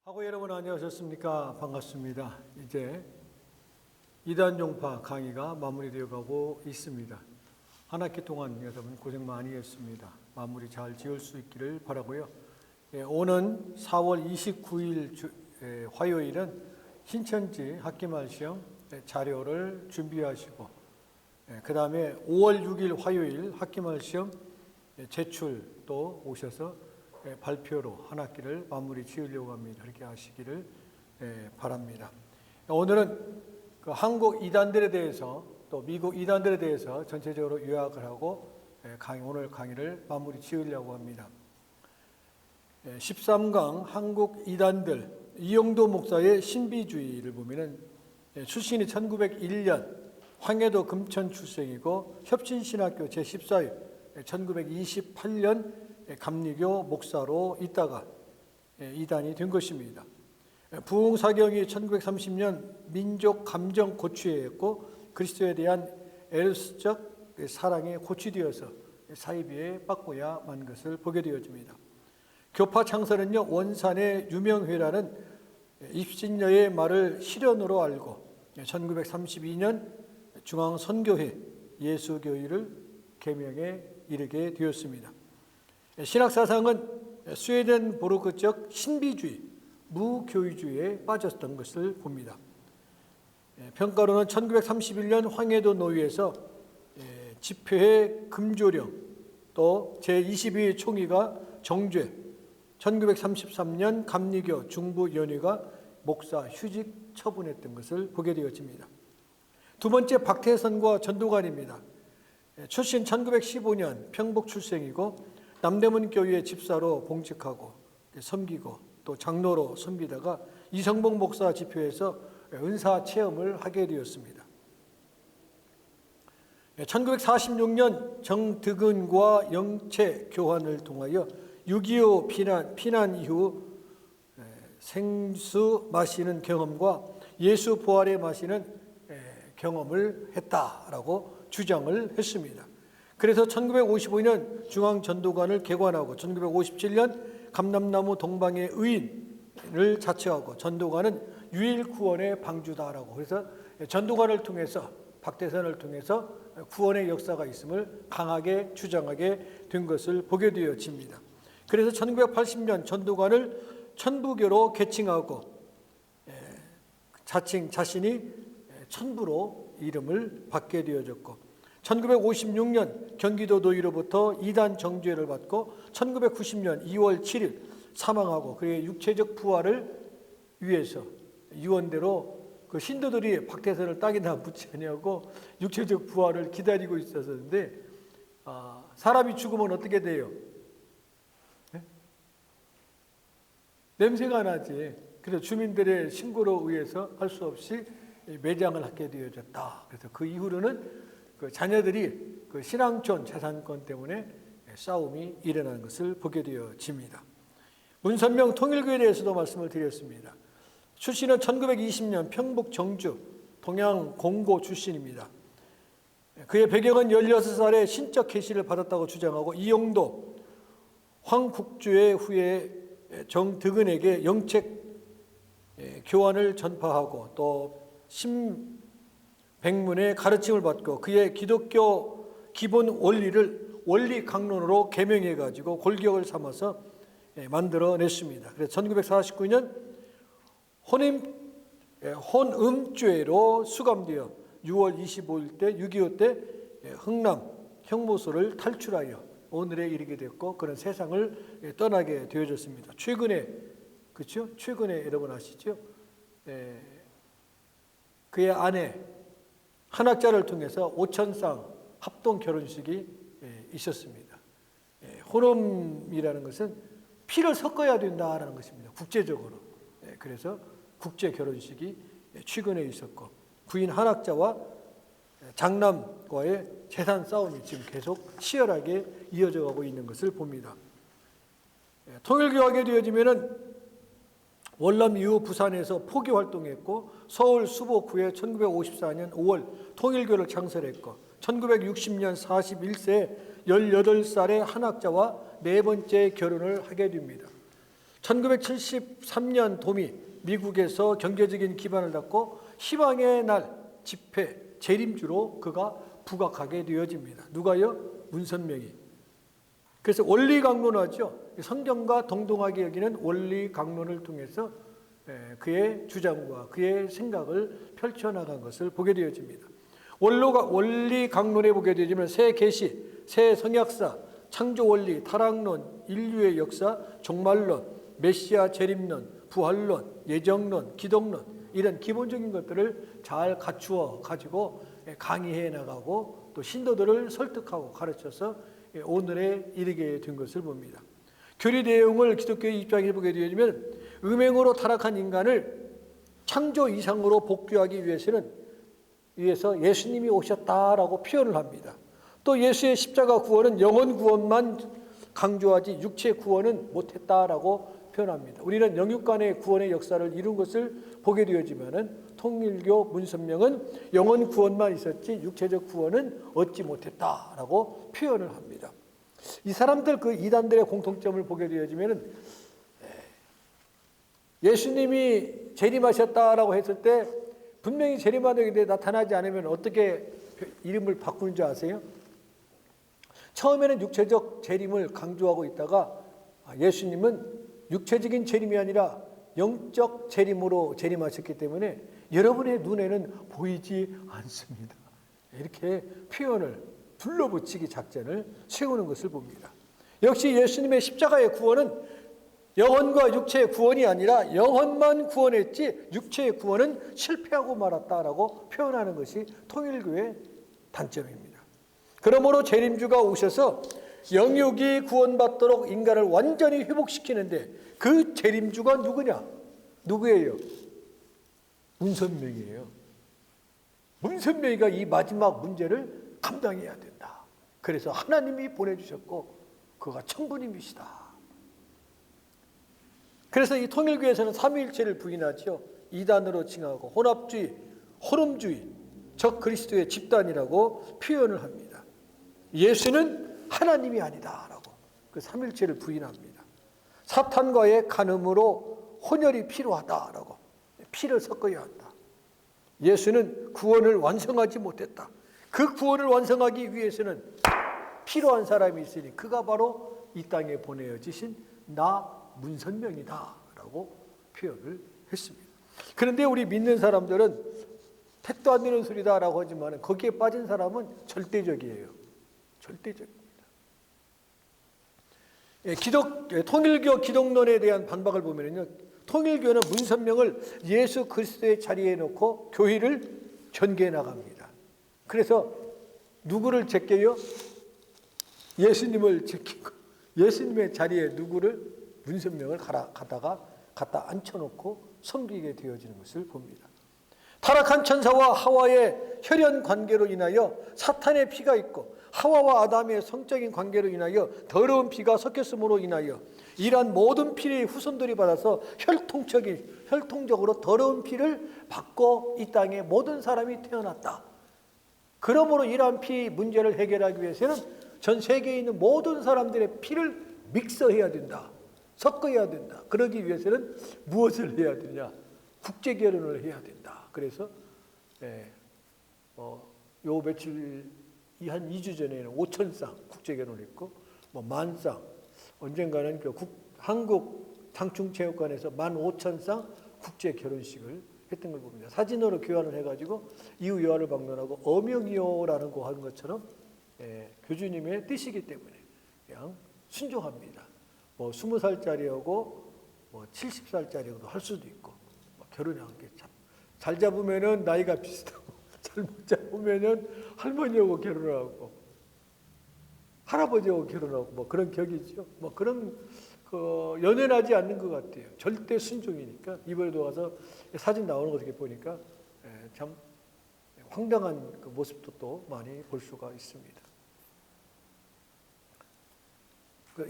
하고 여러분 안녕하셨습니까? 반갑습니다. 이제 이단종파 강의가 마무리되어 가고 있습니다. 한 학기 동안 여러분 고생 많이 했습니다. 마무리 잘 지을 수 있기를 바라고요. 오는 4월 29일 화요일은 신천지 학기말 시험 자료를 준비하시고 그 다음에 5월 6일 화요일 학기말 시험 제출 또 오셔서 발표로 한 학기를 마무리 지으려고 합니다. 그렇게 하시기를 바랍니다. 오늘은 그 한국 이단들에 대해서 또 미국 이단들에 대해서 전체적으로 요약을 하고 오늘 강의를 마무리 지으려고 합니다. 13강 한국 이단들 이영도 목사의 신비주의를 보면은 출신이 1901년 황해도 금천 출생이고 협신신학교 제14회 1928년 감리교 목사로 있다가 이단이 된 것입니다. 부흥사경이 1930년 민족 감정 고취회였고 그리스도에 대한 에르스적 사랑에 고취되어서 사이비에 빠꾸야 만 것을 보게 되어집니다. 교파 창설은요 원산의 유명회라는 입신녀의 말을 실현으로 알고 1932년 중앙선교회 예수교회를 개명에 이르게 되었습니다. 신학사상은 스웨덴보르크적 신비주의, 무교의주의에 빠졌던 것을 봅니다. 평가로는 1931년 황해도 노위에서 집회의 금조령, 또 제22회 총회가 정죄, 1933년 감리교 중부연회가 목사 휴직 처분했던 것을 보게 되어집니다. 두 번째 박태선과 전도관입니다. 출신 1915년 평북 출생이고 남대문 교회 집사로 봉직하고 섬기고 또 장로로 섬기다가 이성복 목사 집회에서 은사 체험을 하게 되었습니다. 1946년 정득은과 영체 교환을 통하여 6.25 피난 이후 생수 마시는 경험과 예수 부활에 마시는 경험을 했다라고 주장을 했습니다. 그래서 1955년 중앙전도관을 개관하고 1957년 감람나무 동방의 의인을 자처하고 전도관은 유일 구원의 방주다라고 그래서 전도관을 통해서 박대선을 통해서 구원의 역사가 있음을 강하게 주장하게 된 것을 보게 되어집니다. 그래서 1980년 전도관을 천부교로 개칭하고 자신이 천부로 이름을 받게 되어졌고 1956년 경기도 노위로부터 이단 정죄를 받고 1990년 2월 7일 사망하고 그의 육체적 부활을 위해서 유언대로 그 신도들이 박태선을 땅에다 묻지 아니하고 육체적 부활을 기다리고 있었는데 사람이 죽으면 어떻게 돼요? 네? 냄새가 나지. 그래서 주민들의 신고로 의해서 할 수 없이 매장을 하게 되어졌다. 그래서 그 이후로는 그 자녀들이 그 신앙촌 재산권 때문에 싸움이 일어나는 것을 보게 되어집니다. 문선명 통일교에 대해서도 말씀을 드렸습니다. 출신은 1920년 평북 정주 동양 공고 출신입니다. 그의 배경은 16살에 신적 계시를 받았다고 주장하고 이영도 황국주의 후에 정득은에게 영책 교환을 전파하고 또 백문의 가르침을 받고 그의 기독교 기본 원리를 원리 강론으로 개명해 가지고 골격을 삼아서 만들어냈습니다. 그래서 1949년 혼음죄로 수감되어 6월 25일 때 6.25 때 흥남 형무소를 탈출하여 오늘에 이르게 됐고 그런 세상을 떠나게 되어졌습니다. 최근에 그렇죠? 최근에 여러분 아시죠? 그의 아내 한학자를 통해서 오천상 합동 결혼식이 있었습니다. 혼음이라는 것은 피를 섞어야 된다라는 것입니다. 국제적으로. 그래서 국제 결혼식이 최근에 있었고 부인 한학자와 장남과의 재산 싸움이 지금 계속 치열하게 이어져 가고 있는 것을 봅니다. 통일교하게 되어지면은 월남 이후 부산에서 포교 활동했고 서울 수복 후에 1954년 5월 통일교를 창설했고 1960년 41세 18살의 한학자와 네 번째 결혼을 하게 됩니다. 1973년 도미 미국에서 경제적인 기반을 닦고 희망의 날 집회 재림주로 그가 부각하게 되어집니다. 누가요? 문선명이. 그래서 원리 강론하죠. 성경과 동등하게 여기는 원리 강론을 통해서 그의 주장과 그의 생각을 펼쳐나간 것을 보게 되어집니다. 원리 강론에 보게 되어지면 새 계시, 새 성약사, 창조 원리, 타락론, 인류의 역사, 종말론, 메시아 재림론, 부활론, 예정론, 기독론 이런 기본적인 것들을 잘 갖추어 가지고 강의해 나가고 또 신도들을 설득하고 가르쳐서 오늘에 이르게 된 것을 봅니다. 교리 내용을 기독교의 입장에 보게 되면 음행으로 타락한 인간을 창조 이상으로 복귀하기 위해서 예수님이 오셨다라고 표현을 합니다. 또 예수의 십자가 구원은 영혼 구원만 강조하지 육체 구원은 못했다라고 표현합니다. 우리는 영육 간의 구원의 역사를 이룬 것을 보게 되어지만은 통일교 문선명은 영혼 구원만 있었지 육체적 구원은 얻지 못했다라고 표현을 합니다. 이 사람들 그 이단들의 공통점을 보게 되어지면은 예수님이 재림하셨다라고 했을 때 분명히 재림하는 데 나타나지 않으면 어떻게 이름을 바꾸는 줄 아세요? 처음에는 육체적 재림을 강조하고 있다가 예수님은 육체적인 재림이 아니라 영적 재림으로 재림하셨기 때문에 여러분의 눈에는 보이지 않습니다. 이렇게 표현을 둘러붙이기 작전을 세우는 것을 봅니다. 역시 예수님의 십자가의 구원은 영혼과 육체의 구원이 아니라 영혼만 구원했지 육체의 구원은 실패하고 말았다라고 표현하는 것이 통일교의 단점입니다. 그러므로 재림주가 오셔서 영육이 구원받도록 인간을 완전히 회복시키는데 그 재림주가 누구냐? 누구예요? 문선명이에요. 문선명이가 이 마지막 문제를 감당해야 된다. 그래서 하나님이 보내주셨고 그가 천부님이시다. 그래서 이 통일교에서는 삼위일체를 부인하죠. 이단으로 칭하고 혼합주의, 호름주의, 적 그리스도의 집단이라고 표현을 합니다. 예수는 하나님이 아니다라고 그 삼위일체를 부인합니다. 사탄과의 간음으로 혼혈이 필요하다라고 피를 섞어야 한다. 예수는 구원을 완성하지 못했다. 그 구원을 완성하기 위해서는 필요한 사람이 있으니 그가 바로 이 땅에 보내어지신 나 문선명이다라고 표현을 했습니다. 그런데 우리 믿는 사람들은 택도 안 되는 소리다라고 하지만 거기에 빠진 사람은 절대적이에요. 절대적입니다. 통일교 기독론에 대한 반박을 보면요, 통일교는 문선명을 예수 그리스도의 자리에 놓고 교회를 전개해 나갑니다. 그래서 누구를 제껴요? 예수님을 제끼고 예수님의 자리에 누구를 문선명을 갖다 앉혀놓고 섬기게 되어지는 것을 봅니다. 타락한 천사와 하와의 혈연 관계로 인하여 사탄의 피가 있고 하와와 아담의 성적인 관계로 인하여 더러운 피가 섞였음으로 인하여 이러한 모든 피의 후손들이 받아서 혈통적으로 더러운 피를 받고 이 땅에 모든 사람이 태어났다. 그러므로 이러한 피 문제를 해결하기 위해서는 전 세계에 있는 모든 사람들의 피를 믹서해야 된다. 섞어야 된다. 그러기 위해서는 무엇을 해야 되냐? 국제 결혼을 해야 된다. 그래서 요 며칠 한 2주 전에는 5,000쌍 국제 결혼을 했고 뭐 10,000쌍 언젠가는 한국 장충체육관에서 15,000쌍 국제 결혼식을 했던 걸 봅니다. 사진으로 교환을 해가지고 이후 요한을 방문하고 어명이요라는 거 하는 것처럼 교주님의 뜻이기 때문에 그냥 순종합니다. 뭐 20살짜리하고 뭐 70살짜리하고도 할 수도 있고 뭐 결혼한 게 잘 잡으면은 나이가 비슷하고 잘못 잡으면은 할머니하고 결혼하고 할아버지하고 결혼하고 뭐 그런 격이죠. 뭐 그런 연연하지 않는 것 같아요. 절대 순종이니까 이번에도 와서 사진 나오는 거 어떻게 보니까 참 황당한 그 모습도 또 많이 볼 수가 있습니다.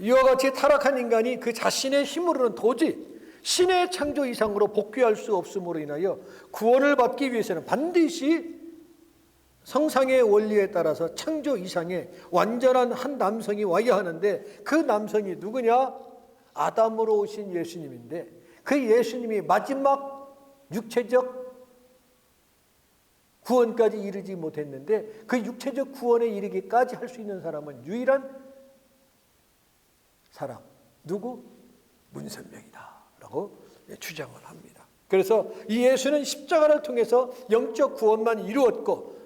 이와 같이 타락한 인간이 그 자신의 힘으로는 도저히 신의 창조 이상으로 복귀할 수 없음으로 인하여 구원을 받기 위해서는 반드시 성상의 원리에 따라서 창조 이상의 완전한 한 남성이 와야 하는데 그 남성이 누구냐? 아담으로 오신 예수님인데 그 예수님이 마지막 육체적 구원까지 이르지 못했는데 그 육체적 구원에 이르기까지 할 수 있는 사람은 유일한 사람. 누구? 문선명이다 라고 주장을 합니다. 그래서 이 예수는 십자가를 통해서 영적 구원만 이루었고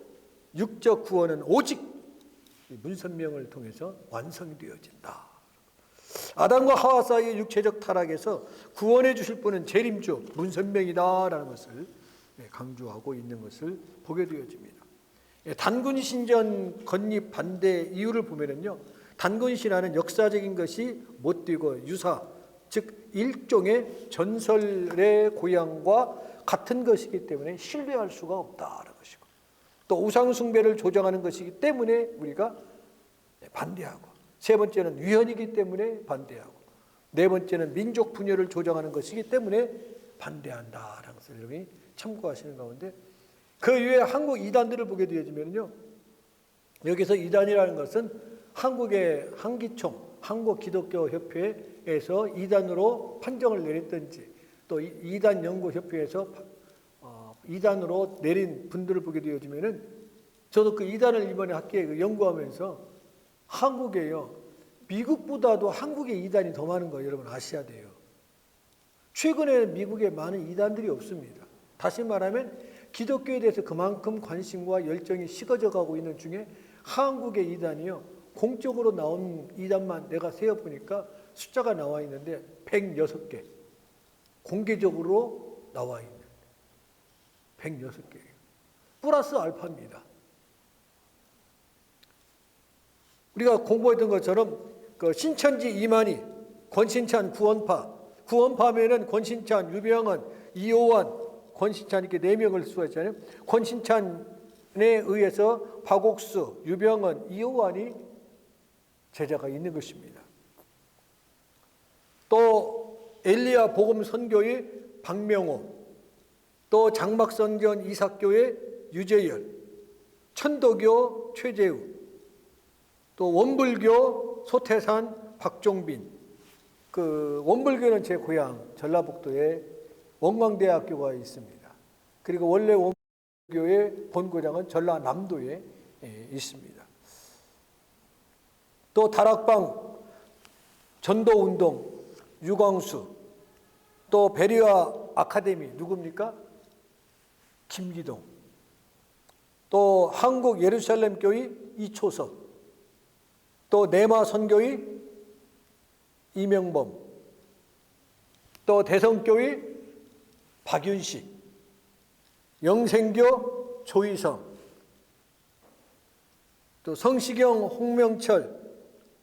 육적 구원은 오직 문선명을 통해서 완성되어진다. 아담과 하와 사이의 육체적 타락에서 구원해 주실 분은 재림주 문선명이다라는 것을 강조하고 있는 것을 보게 되어집니다. 단군신전 건립 반대 이유를 보면은요, 단군신화는 역사적인 것이 못되고 유사, 즉 일종의 전설의 고향과 같은 것이기 때문에 신뢰할 수가 없다는 것이고, 또 우상 숭배를 조장하는 것이기 때문에 우리가 반대하고, 세 번째는 위헌이기 때문에 반대하고, 네 번째는 민족 분열을 조장하는 것이기 때문에 반대한다라는 것을 여러분이 참고하시는 가운데, 그 이외에 한국 이단들을 보게 되어지면요, 여기서 이단이라는 것은 한국의 한기총, 한국기독교협회에서 이단으로 판정을 내렸든지, 또 이단 연구협회에서 이단으로 내린 분들을 보게 되어지면은, 저도 그 이단을 이번에 학기에 연구하면서 한국에요, 미국보다도 한국의 이단이 더 많은 거 여러분 아셔야 돼요. 최근에 미국에 많은 이단들이 없습니다. 다시 말하면 기독교에 대해서 그만큼 관심과 열정이 식어져 가고 있는 중에 한국의 이단이요, 공적으로 나온 이단만 내가 세어보니까 숫자가 나와 있는데 106개. 공개적으로 나와 있는 106개예요. 플러스 알파입니다. 우리가 공부했던 것처럼 그 신천지 이만희, 권신찬 구원파, 구원파면은 권신찬, 유병헌, 이호환, 권신찬 이렇게 4명을 수했잖아요. 권신찬에 의해서 박옥수, 유병헌, 이호환이 제자가 있는 것입니다. 또 엘리야 복음 선교의 박명호, 또 장막선전 이삭교의 유재열, 천도교 최재우, 또 원불교 소태산 박종빈. 그 원불교는 제 고향 전라북도에 원광대학교가 있습니다. 그리고 원래 원불교의 본고장은 전라남도에 있습니다. 또 다락방 전도운동 유광수, 또 베리아 아카데미 누굽니까? 김기동, 또 한국 예루살렘 교회 이초섭, 또 네마 선교회 이명범, 또 대성교회 박윤식, 영생교 조희성, 또 성시경 홍명철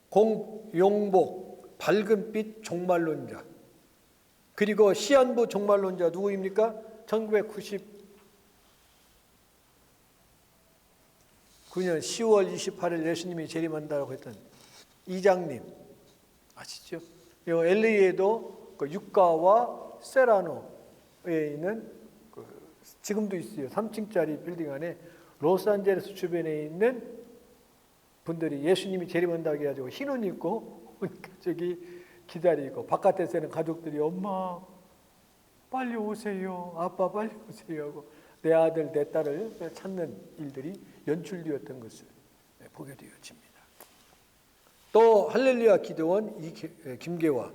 공용복 밝은빛 종말론자, 그리고 시한부 종말론자 누구입니까? 1999년 10월 28일 예수님이 재림한다고 했던 이장님 아시죠? LA에도 그 유가와 세라노에 있는 지금도 있어요. 3층짜리 빌딩 안에 로스앤젤레스 주변에 있는 분들이 예수님이 재림한다고 해가지고 흰 옷 입고 저기 기다리고, 바깥에서는 가족들이 엄마 빨리 오세요, 아빠 빨리 오세요 하고 내 아들 내 딸을 찾는 일들이 연출되었던 것을 보게 되어집니다. 또 할렐루야 기도원 김계화,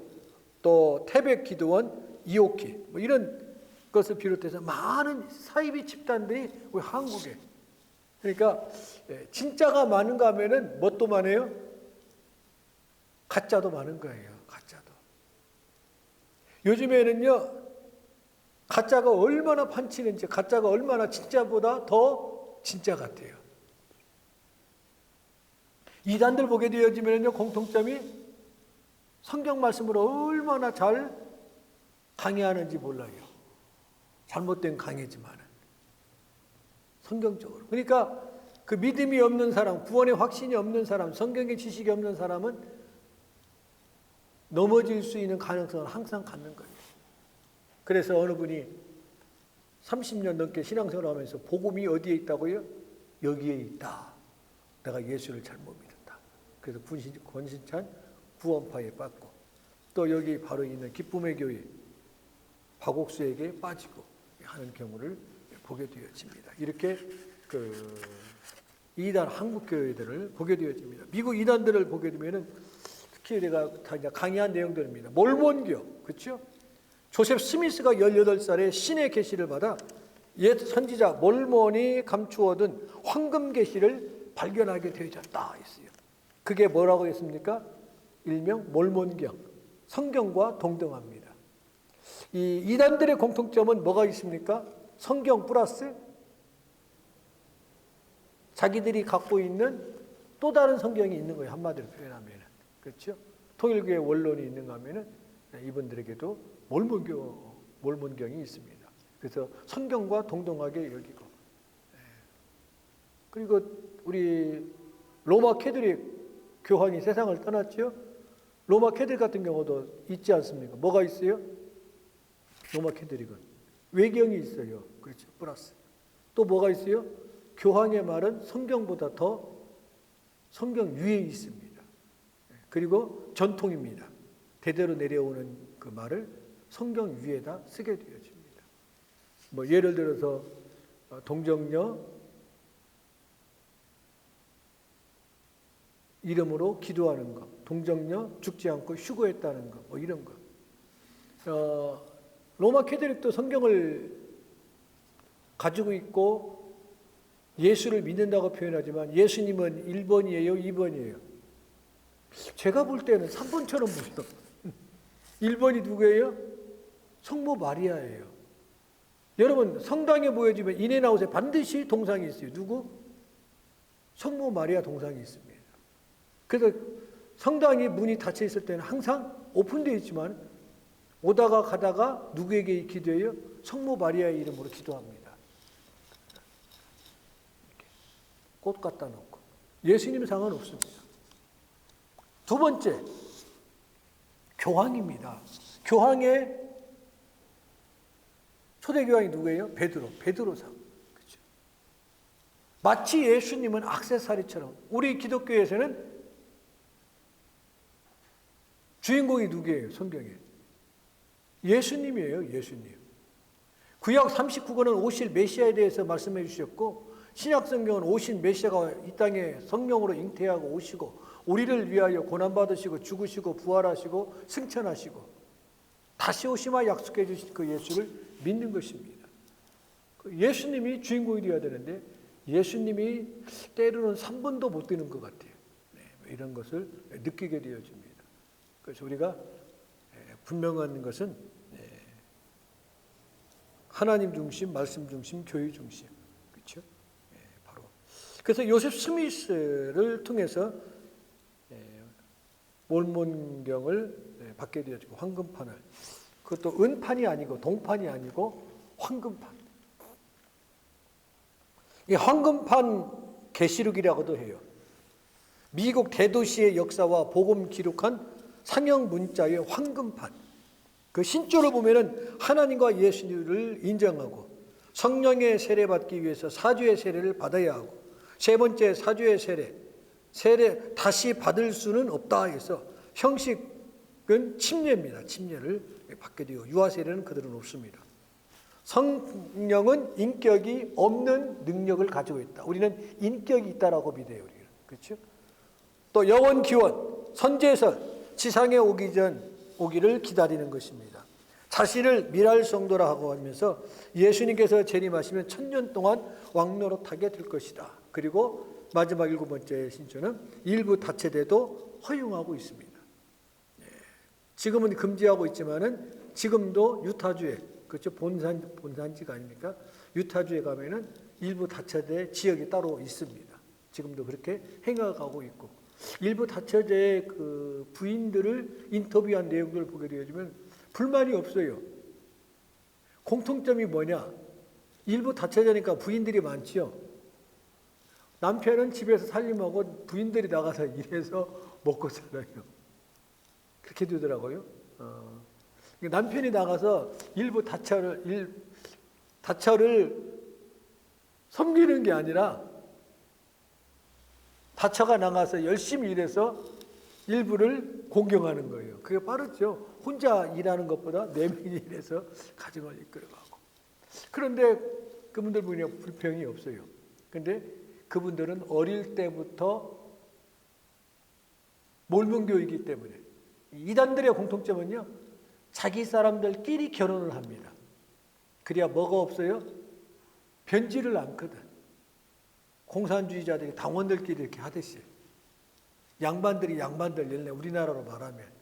또 태백 기도원 이옥희, 뭐 이런 것을 비롯해서 많은 사이비 집단들이 우리 한국에, 그러니까 진짜가 많은가 하면은 뭣도 많아요? 가짜도 많은 거예요. 가짜도. 요즘에는요, 가짜가 얼마나 판치는지, 가짜가 얼마나 진짜보다 더 진짜 같아요. 이단들 보게 되어지면요, 공통점이 성경 말씀으로 얼마나 잘 강의하는지 몰라요. 잘못된 강의지만은 성경적으로. 그러니까 그 믿음이 없는 사람, 구원의 확신이 없는 사람, 성경의 지식이 없는 사람은 넘어질 수 있는 가능성을 항상 갖는 거예요. 그래서 어느 분이 30년 넘게 신앙생활을 하면서 복음이 어디에 있다고요? 여기에 있다. 내가 예수를 잘못 믿었다. 그래서 권신찬 구원파에 빠졌고, 또 여기 바로 있는 기쁨의 교회 박옥수에게 빠지고 하는 경우를 보게 되어집니다. 이렇게 이단 한국 교회들을 보게 되어집니다. 미국 이단들을 보게 되면은 특히 내가 강의한 내용들입니다. 몰몬교, 그렇죠? 조셉 스미스가 18살에 신의 계시를 받아 옛 선지자 몰몬이 감추어둔 황금 계시를 발견하게 되어졌다 했어요. 그게 뭐라고 했습니까? 일명 몰몬경, 성경과 동등합니다. 이 이단들의 공통점은 뭐가 있습니까? 성경 플러스 자기들이 갖고 있는 또 다른 성경이 있는 거예요. 한마디로 표현하면. 그렇죠? 통일교의 원론이 있는가 하면은 이분들에게도 몰몬경이 있습니다. 그래서 성경과 동등하게 여기고. 그리고 우리 로마 캐톨릭 교황이 세상을 떠났죠. 로마 캐톨릭 같은 경우도 있지 않습니까? 뭐가 있어요? 로마 캐톨릭은 외경이 있어요. 그렇죠. 플러스. 또 뭐가 있어요? 교황의 말은 성경보다 더 성경 위에 있습니다. 그리고 전통입니다. 대대로 내려오는 그 말을 성경 위에다 쓰게 되어집니다. 뭐 예를 들어서 동정녀 이름으로 기도하는 것, 동정녀 죽지 않고 휴거했다는 것, 뭐 이런 것. 로마 캐톨릭도 성경을 가지고 있고 예수를 믿는다고 표현하지만 예수님은 1번이에요, 2번이에요. 제가 볼 때는 3번처럼 보여요. 1번이 누구예요? 성모 마리아예요. 여러분 성당에 보여지면 인앤아웃에 반드시 동상이 있어요. 누구? 성모 마리아 동상이 있습니다. 그래서 성당이 문이 닫혀 있을 때는 항상 오픈되어 있지만 오다가 가다가 누구에게 기도해요? 성모 마리아의 이름으로 기도합니다. 꽃 갖다 놓고. 예수님 상은 없습니다. 두 번째, 교황입니다. 교황의 초대교황이 누구예요? 베드로상. 그렇죠? 마치 예수님은 액세서리처럼 우리 기독교에서는 주인공이 누구예요? 성경에. 예수님이에요. 예수님. 구약 39권은 오실 메시아에 대해서 말씀해 주셨고 신약 성경은 오신 메시아가 이 땅에 성령으로 잉태하고 오시고 우리를 위하여 고난받으시고 죽으시고 부활하시고 승천하시고 다시 오시마 약속해 주신 그 예수를 믿는 것입니다. 예수님이 주인공이 되어야 되는데 예수님이 때로는 3분도 못 되는 것 같아요. 이런 것을 느끼게 되어집니다. 그래서 우리가 분명한 것은 하나님 중심, 말씀 중심, 교회 중심. 그렇죠? 바로. 그래서 요셉 스미스를 통해서 몰몬경을 받게 되어지고 황금판을, 그것도 은판이 아니고 동판이 아니고 황금판. 이 황금판 계시록이라고도 해요. 미국 대도시의 역사와 복음 기록한 상형 문자의 황금판. 그 신조를 보면은 하나님과 예수님을 인정하고 성령의 세례 받기 위해서 사주의 세례를 받아야 하고 세 번째 사주의 세례 다시 받을 수는 없다 해서 형식은 침례입니다. 침례를 받게 되고 유아 세례는 그들은 없습니다. 성령은 인격이 없는 능력을 가지고 있다. 우리는 인격이 있다라고 믿어요. 우리는. 그렇죠? 또 영원 기원, 선제설, 지상에 오기를 기다리는 것입니다. 자신을 미랄 성도라 하고 하면서 예수님께서 재림하시면 1000년 동안 왕노릇하게 될 것이다. 그리고 마지막 7번째 신조는 일부 다체대도 허용하고 있습니다. 지금은 금지하고 있지만은 지금도 유타주에, 그렇죠? 본산지가 아닙니까? 유타주에 가면은 일부 다체대 지역이 따로 있습니다. 지금도 그렇게 행해가고 있고 일부 다처제의 그 부인들을 인터뷰한 내용들을 보게 되어지면 불만이 없어요. 공통점이 뭐냐? 일부 다처제니까 부인들이 많지요. 남편은 집에서 살림하고 부인들이 나가서 일해서 먹고 살아요. 그렇게 되더라고요. 남편이 나가서 일부 다처를 섬기는 게 아니라 다처가 나가서 열심히 일해서 일부를 공경하는 거예요. 그게 빠르죠. 혼자 일하는 것보다 4명이 일해서 가정을 이끌어가고. 그런데 그분들 보니 불평이 없어요. 근데 그분들은 어릴 때부터 몰문교육이기 때문에 이단들의 공통점은요, 자기 사람들끼리 결혼을 합니다. 그래야 뭐가 없어요? 변질을 않거든. 공산주의자들이 당원들끼리 이렇게 하듯이. 양반들이 양반들 일래 우리나라로 말하면.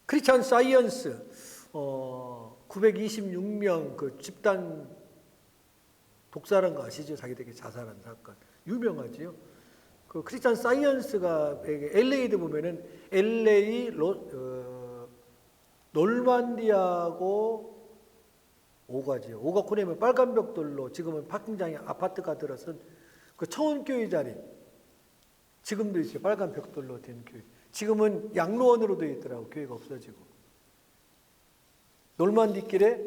크리스찬 사이언스 926명 그 집단 독살한 거 아시죠? 자기들이 자살한 사건 유명하지요. 그 크리스찬 사이언스가 LA도 보면은 LA 놀만디하고 오가지요. 오가 코네면 빨간 벽돌로 지금은 파킹장에 아파트가 들어선 그 청원교회 자리 지금도 있어요. 빨간 벽돌로 된 교회. 지금은 양로원으로 되어 있더라고. 교회가 없어지고. 놀만디길에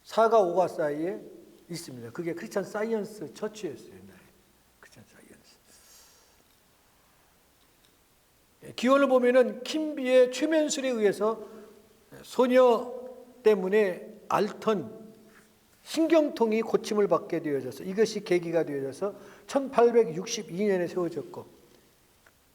4가 5가 사이에 있습니다. 그게 크리스찬 사이언스 처치였어요. 옛날에. 크리스찬 사이언스. 기원을 보면은 킴비의 최면술에 의해서 소녀 때문에 앓던 신경통이 고침을 받게 되어져서 이것이 계기가 되어져서 1862년에 세워졌고,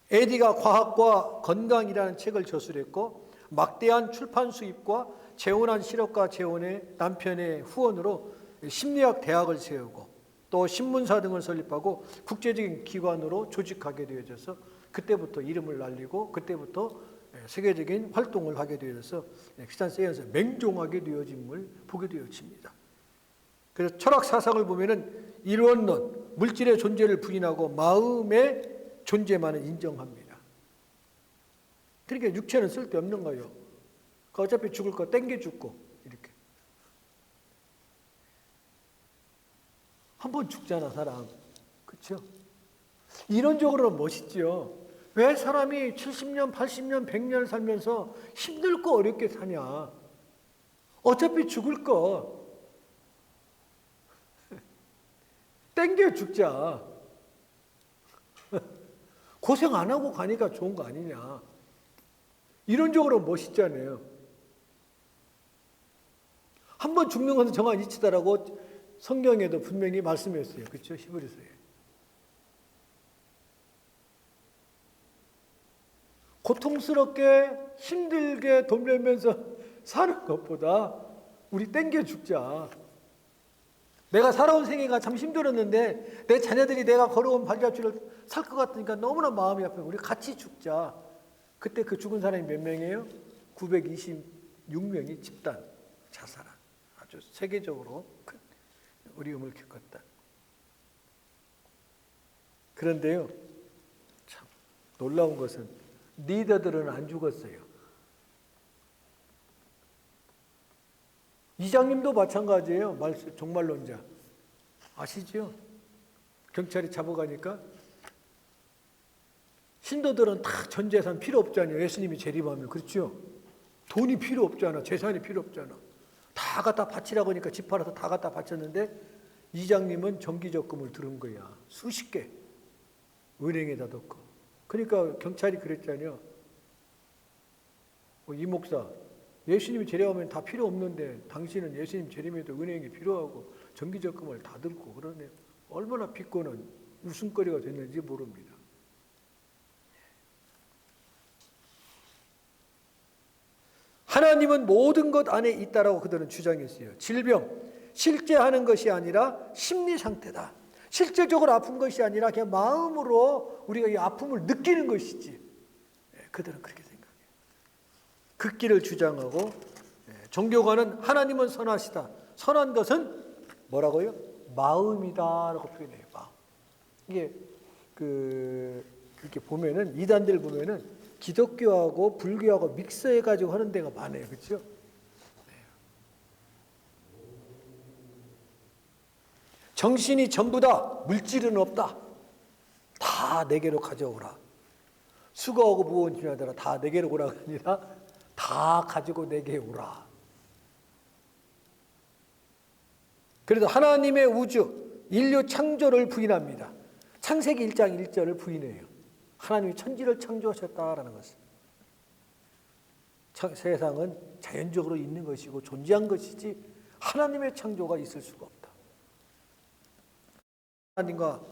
에디가 과학과 건강이라는 책을 저술했고, 막대한 출판 수입과 재혼한 실업가 재혼의 남편의 후원으로 심리학 대학을 세우고 또 신문사 등을 설립하고 국제적인 기관으로 조직하게 되어져서 그때부터 이름을 날리고 그때부터 세계적인 활동을 하게 되어서 크리스찬 사이언스에 맹종하게 되어짐을 보게 되어집니다. 그래서 철학 사상을 보면은 일원론, 물질의 존재를 부인하고 마음의 존재만을 인정합니다. 그러니까 육체는 쓸데없는 거예요. 어차피 죽을 거 땡겨 죽고 이렇게. 한 번 죽잖아 사람. 그렇죠? 이론적으로는 멋있죠. 왜 사람이 70년, 80년, 100년 살면서 힘들고 어렵게 사냐. 어차피 죽을 거 땡겨 죽자. 고생 안 하고 가니까 좋은 거 아니냐. 이론적으로 멋있잖아요. 한 번 죽는 것은 정한 이치다라고 성경에도 분명히 말씀했어요. 그렇죠? 히브리서에. 고통스럽게 힘들게 돈 벌면서 사는 것보다 우리 땡겨 죽자. 내가 살아온 생애가 참 힘들었는데 내 자녀들이 내가 걸어온 발자취를 살 것 같으니까 너무나 마음이 아파요. 우리 같이 죽자. 그때 그 죽은 사람이 몇 명이에요? 926명이 집단 자살한 아주 세계적으로 큰 어려움을 겪었다. 그런데요, 참 놀라운 것은 리더들은 안 죽었어요. 이장님도 마찬가지예요. 종말론자. 아시죠? 경찰이 잡아가니까 신도들은 다 전 재산 필요 없잖아요. 예수님이 재림하면. 그렇죠? 돈이 필요 없잖아. 재산이 필요 없잖아. 다 갖다 바치라고 하니까 집 팔아서 다 갖다 바쳤는데 이장님은 정기적금을 들은 거야. 수십 개. 은행에다 넣고. 그러니까 경찰이 그랬잖아요. 이 목사, 예수님이 재림하면 다 필요 없는데 당신은 예수님 재림에도 은행이 필요하고 정기적금을 다 들고 그러네. 얼마나 비꼬는 웃음거리가 됐는지 모릅니다. 하나님은 모든 것 안에 있다라고 그들은 주장했어요. 질병, 실제 하는 것이 아니라 심리 상태다. 실제적으로 아픈 것이 아니라 그냥 마음으로 우리가 이 아픔을 느끼는 것이지. 그들은 그렇게 생각해요. 그 길을 주장하고 종교가는 하나님은 선하시다. 선한 것은 뭐라고요? 마음이다라고 표현해요. 마음. 이게 이렇게 보면은 이단들 보면은 기독교하고 불교하고 믹스해가지고 하는 데가 많아요. 그렇죠? 정신이 전부다. 물질은 없다. 다 내게로 가져오라. 수고하고 무거운 짐하더라. 다 내게로 오라가 아니라 다 가지고 내게 오라. 그래서 하나님의 우주, 인류 창조를 부인합니다. 창세기 1장 1절을 부인해요. 하나님이 천지를 창조하셨다라는 것을. 세상은 자연적으로 있는 것이고 존재한 것이지 하나님의 창조가 있을 수가 없다. 하나님과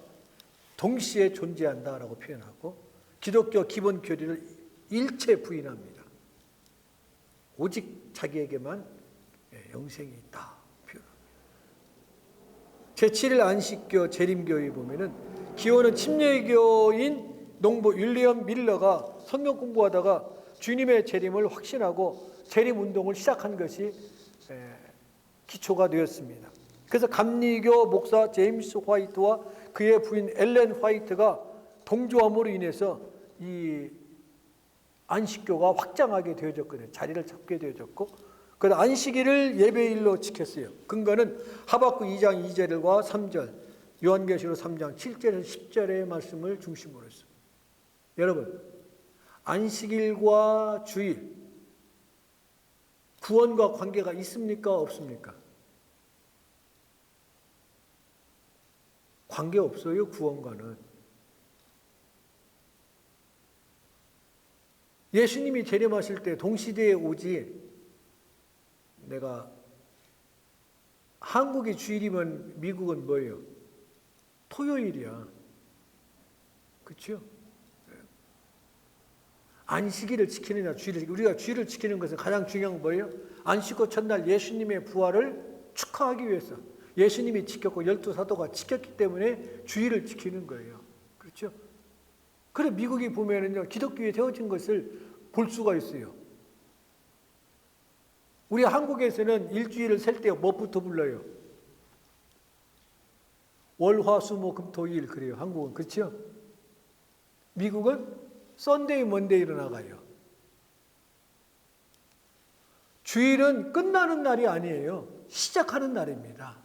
동시에 존재한다라고 표현하고 기독교 기본 교리를 일체 부인합니다. 오직 자기에게만 영생이 있다 표현합니다. 제7일 안식교 재림교에 보면은 기원은 침례교인 농부 윌리엄 밀러가 성경 공부하다가 주님의 재림을 확신하고 재림 운동을 시작한 것이 기초가 되었습니다. 그래서 감리교 목사 제임스 화이트와 그의 부인 엘렌 화이트가 동조함으로 인해서 이 안식교가 확장하게 되어졌거든요. 자리를 잡게 되어졌고, 그 안식일을 예배일로 지켰어요. 근거는 하박국 2장 2절과 3절, 요한계시록 3장 7절에서 10절의 말씀을 중심으로 했어요. 여러분, 안식일과 주일, 구원과 관계가 있습니까? 없습니까? 관계 없어요, 구원과는. 예수님이 재림하실 때 동시대에 오지, 내가 한국이 주일이면 미국은 뭐예요? 토요일이야. 그렇죠? 안식일을 지키느냐 주일을 지키느냐. 우리가 주일을 지키는 것은 가장 중요한 건 뭐예요? 안식구 첫날 예수님의 부활을 축하하기 위해서 예수님이 지켰고 12사도가 지켰기 때문에 주일을 지키는 거예요. 그렇죠? 그래 미국이 보면은요, 기독교에 세워진 것을 볼 수가 있어요. 우리 한국에서는 일주일을 셀 때 뭐부터 불러요? 월, 화, 수, 목, 금, 토, 일 그래요. 한국은. 그렇죠? 미국은 썬데이, 먼데이로 나가요. 주일은 끝나는 날이 아니에요. 시작하는 날입니다.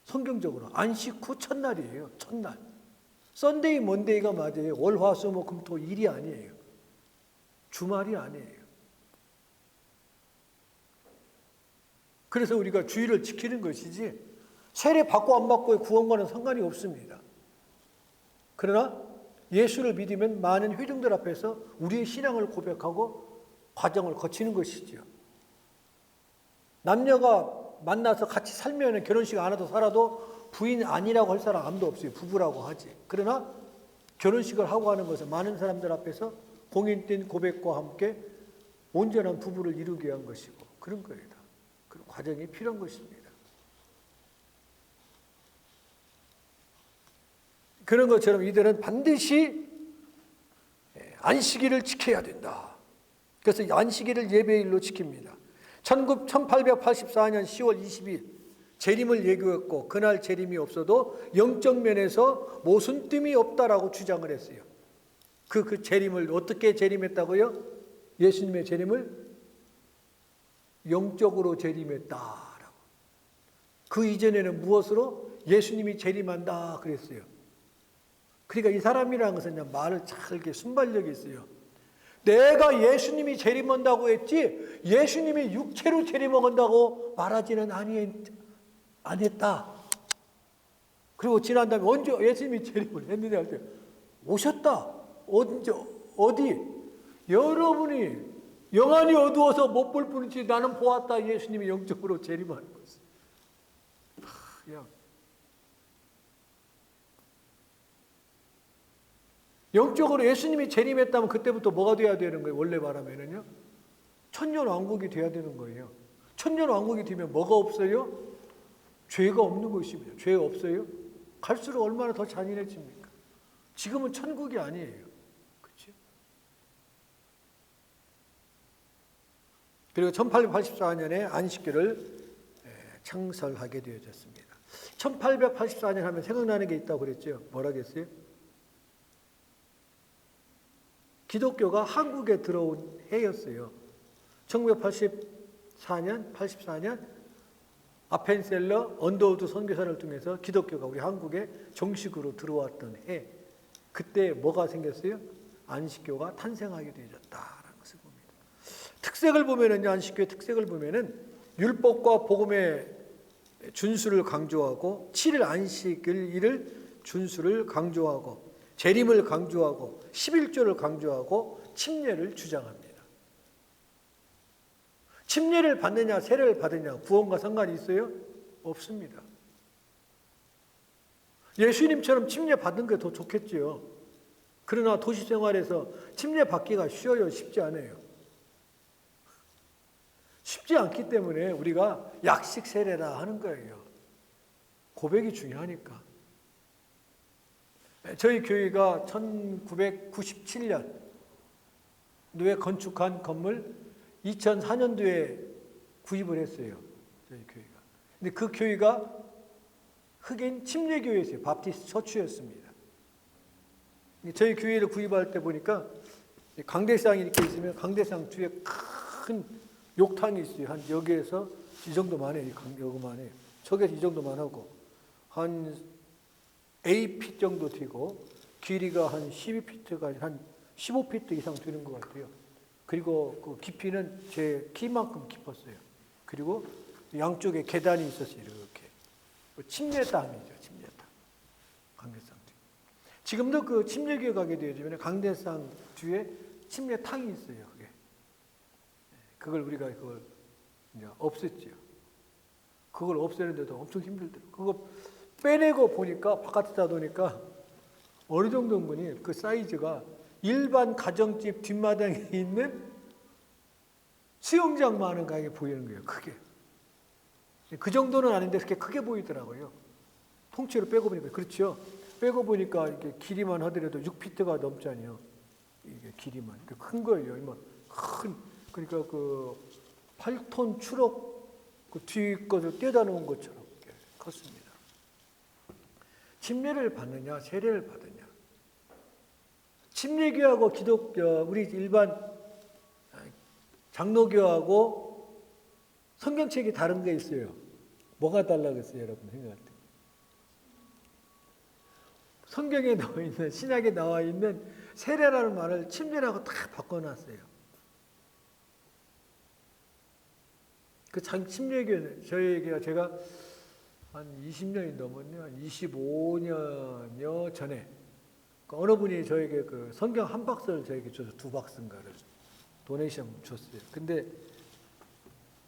성경적으로. 안식 후 첫날이에요. 첫날. 썬데이, 먼데이가 맞아요. 월, 화, 수, 목, 금, 토, 일이 아니에요. 주말이 아니에요. 그래서 우리가 주일을 지키는 것이지 세례 받고 안 받고의 구원과는 상관이 없습니다. 그러나 예수를 믿으면 많은 회중들 앞에서 우리의 신앙을 고백하고 과정을 거치는 것이죠. 남녀가 만나서 같이 살면 결혼식 안 해도 살아도 부인 아니라고 할 사람 아무도 없어요. 부부라고 하지. 그러나 결혼식을 하고 하는 것은 많은 사람들 앞에서 공인된 고백과 함께 온전한 부부를 이루기 위한 것이고 그런 거예요. 그런 과정이 필요한 것입니다. 그런 것처럼 이들은 반드시 안식일을 지켜야 된다. 그래서 안식일을 예배일로 지킵니다. 1884년 10월 20일 재림을 예고했고 그날 재림이 없어도 영적 면에서 모순됨이 없다라고 주장을 했어요. 그 재림을 어떻게 재림했다고요? 예수님의 재림을 영적으로 재림했다라고. 그 이전에는 무엇으로? 예수님이 재림한다 그랬어요. 그러니까 이 사람이라는 것은 그냥 말을 잘 이렇게 순발력이 있어요. 내가 예수님이 재림한다고 했지 예수님이 육체로 재림한다고 말하지는 안 했다. 그리고 지난 다음에 언제 예수님이 재림을 했느냐 할 때 오셨다. 언제 어디? 여러분이 영안이 어두워서 못 볼 뿐이지 나는 보았다. 예수님이 영적으로 재림하는 것을. 그냥 영적으로 예수님이 재림했다면 그때부터 뭐가 돼야 되는 거예요? 원래 말하면은요. 천년왕국이 돼야 되는 거예요. 천년왕국이 되면 뭐가 없어요? 죄가 없는 것입니다. 죄 없어요? 갈수록 얼마나 더 잔인해집니까? 지금은 천국이 아니에요. 그렇죠? 그리고 1884년에 안식교를 창설하게 되어졌습니다. 1884년 하면 생각나는 게 있다고 그랬죠. 뭐라겠어요? 기독교가 한국에 들어온 해였어요. 1984년, 84년 아펜셀러 언더우드 선교사를 통해서 기독교가 우리 한국에 정식으로 들어왔던 해. 그때 뭐가 생겼어요? 안식교가 탄생하게 되어졌다라는 것을 봅니다. 특색을 보면은 안식교의 특색을 보면은 율법과 복음의 준수를 강조하고 7일 안식일을 준수를 강조하고 재림을 강조하고 11조를 강조하고 침례를 주장합니다. 침례를 받느냐 세례를 받느냐 구원과 상관이 있어요? 없습니다. 예수님처럼 침례 받는 게 더 좋겠지요. 그러나 도시 생활에서 침례 받기가 쉬워요? 쉽지 않아요? 쉽지 않기 때문에 우리가 약식 세례라 하는 거예요. 고백이 중요하니까. 저희 교회가 1997년도에 건축한 건물 2004년도에 구입을 했어요. 저희 교회가. 근데 그 교회가 흑인 침례교회였어요. 바프티스트 처치였습니다. 저희 교회를 구입할 때 보니까 강대상이 이렇게 있으면 강대상 뒤에 큰 욕탕이 있어요. 한 여기에서 이 정도만 해요. 여기만 해요. 저기에서 이 정도만 하고 한 A핏 정도 되고 길이가 한 12피트가 한 15피트 이상 되는 것 같아요. 그리고 그 깊이는 제 키만큼 깊었어요. 그리고 양쪽에 계단이 있었어요. 이렇게. 침례당이죠. 침례당. 강대상 뒤에. 지금도 그 침례교회 가게 되어지면 강대상 뒤에 침례탕이 있어요. 그게. 그걸 우리가 그걸 이제 없앴죠. 그걸 없애는데도 엄청 힘들더라고요. 그거 빼내고 보니까 바깥에다 놓으니까 어느 정도인 거니 그 사이즈가 일반 가정집 뒷마당에 있는 수영장만한 가게 보이는 거예요. 크게. 그 정도는 아닌데 그렇게 크게 보이더라고요. 통째로 빼고 보니까. 그렇죠. 빼고 보니까 이렇게 길이만 하더라도 6피트가 넘잖아요. 이게 길이만. 큰 거예요. 큰. 그러니까 그 8톤 추럭 그 뒤 것을 떼다 놓은 것처럼 컸습니다. 침례를 받느냐, 세례를 받느냐. 침례교하고 우리 일반 장로교하고 성경책이 다른 게 있어요. 뭐가 달라겠어요, 여러분 생각할 때? 성경에 나와 있는, 신약에 나와 있는 세례라는 말을 침례라고 다 바꿔놨어요. 그 침례교회는 저에게 제가 한 20년이 넘었네요. 한 25년여 전에 어느 분이 저에게 그 성경 한 박스를 저에게 줘서 2박스인가를 도네이션 줬어요. 근데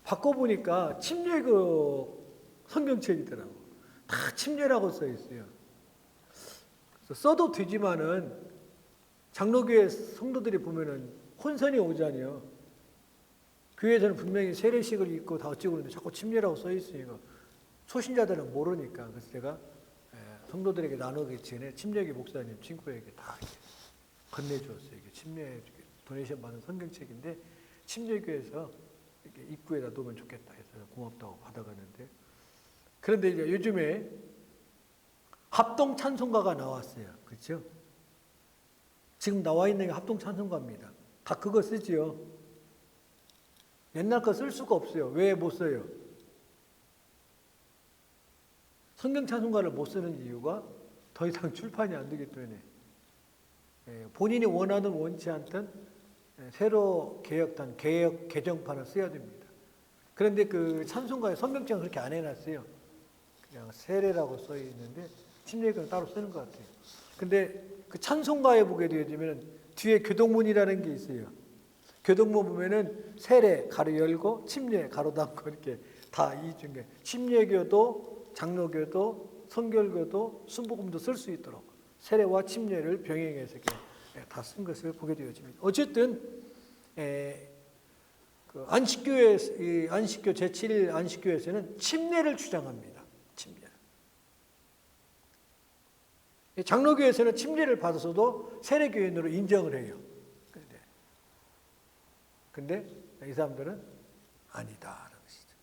바꿔보니까 침례교 성경책이더라고. 다 침례라고 써 있어요. 그래서 써도 되지만은 장로교회 성도들이 보면은 혼선이 오잖아요. 교회에서는 분명히 세례식을 입고 다 어찌고 그러는데 자꾸 침례라고 써 있으니까 초신자들은 모르니까. 그래서 제가 성도들에게 나누기 전에 침례교 목사님 친구에게 다 건네주었어요. 이게 침례 도네이션 받은 성경책인데 침례교에서 이렇게 입구에다 놓으면 좋겠다 해서 고맙다고 받아가는데, 그런데 이제 요즘에 합동 찬송가가 나왔어요. 그렇죠? 지금 나와 있는 게 합동 찬송가입니다. 다 그거 쓰지요. 옛날 거 쓸 수가 없어요. 왜 못 써요? 성경 찬송가를 못 쓰는 이유가 더 이상 출판이 안 되기 때문에, 본인이 원하든 원치 않든 새로 개정판을 써야 됩니다. 그런데 그 찬송가에 성경책은 그렇게 안 해놨어요. 그냥 세례라고 써 있는데 침례교는 따로 쓰는 것 같아요. 근데 그 찬송가에 보게 되어지면 뒤에 교동문이라는 게 있어요. 교동문 보면은 세례 가로 열고 침례 가로 닫고 이렇게 다 이 중에 침례교도 장로교도 성결교도 순복음도 쓸 수 있도록 세례와 침례를 병행해서 다 쓴 것을 보게 되어집니다. 어쨌든 그 안식교 제7일 안식교에서는 침례를 주장합니다. 침례. 장로교에서는 침례를 받아서도 세례교인으로 인정을 해요. 근데 이 사람들은 아니다라는 것이죠.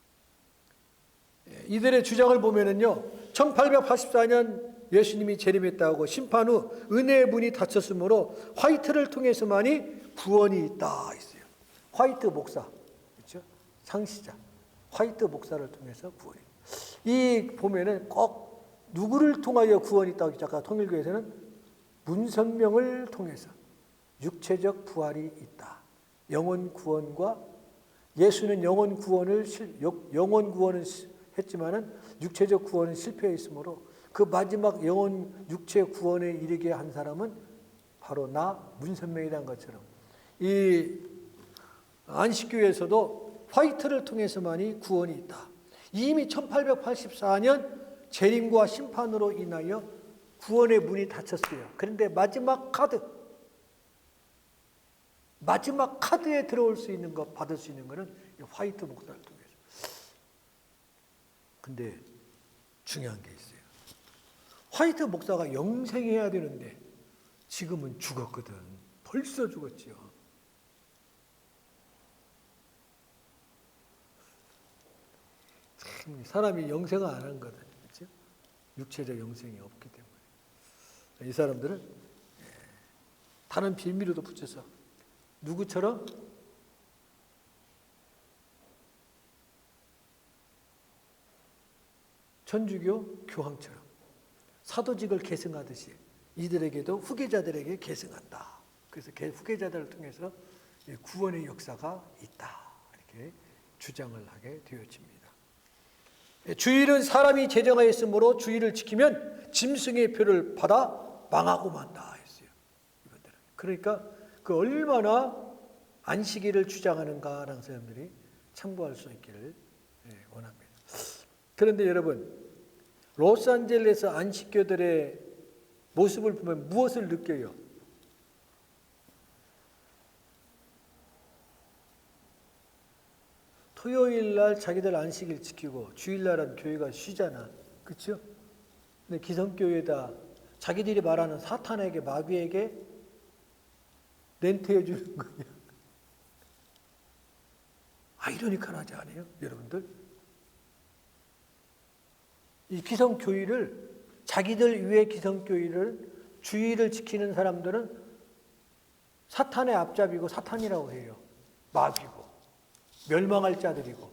이들의 주장을 보면은요, 1884년 예수님이 재림했다고 심판 후 은혜의 문이 닫혔으므로 화이트를 통해서만이 구원이 있다 있어요. 화이트 목사, 그렇죠? 상시자, 화이트 목사를 통해서 구원이. 이 보면은 꼭 누구를 통하여 구원이 있다고 아까 통일교에서는 문선명을 통해서 육체적 부활이 있다. 영혼 구원과 예수는 영혼 구원은 했지만은 육체적 구원은 실패했으므로 그 마지막 영혼 육체 구원에 이르게 한 사람은 바로 나 문선명이라는 것처럼 이 안식교에서도 화이트를 통해서만이 구원이 있다. 이미 1884년 재림과 심판으로 인하여 구원의 문이 닫혔어요. 그런데 마지막 카드에 들어올 수 있는 것, 받을 수 있는 것은 화이트 목사를 통해서. 근데 중요한 게 있어요. 화이트 목사가 영생해야 되는데 지금은 죽었거든. 벌써 죽었지요. 참 사람이 영생을 안 한 거든. 그렇죠? 육체적 영생이 없기 때문에. 이 사람들은 다른 빌미로도 붙여서 누구처럼? 천주교 교황처럼 사도직을 계승하듯이 이들에게도 후계자들에게 계승한다. 그래서 후계자들을 통해서 구원의 역사가 있다. 이렇게 주장을 하게 되어집니다. 주일은 사람이 제정하였으므로 주일을 지키면 짐승의 표를 받아 망하고 만다 했어요. 이분들은. 그러니까 그 얼마나 안식일을 주장하는가라는 사람들이 참고할 수 있기를 원합니다. 그런데 여러분, 로스앤젤레스 안식교들의 모습을 보면 무엇을 느껴요? 토요일 날 자기들 안식일 지키고 주일날은 교회가 쉬잖아. 그렇죠? 근데 기성교회다 자기들이 말하는 사탄에게 마귀에게 렌트해 주는 거예요. 아이러니컬하지 않아요? 여러분들? 이 기성교회를 자기들 위해 기성교회를 주의를 지키는 사람들은 사탄의 앞잡이고 사탄이라고 해요. 마귀고 멸망할 자들이고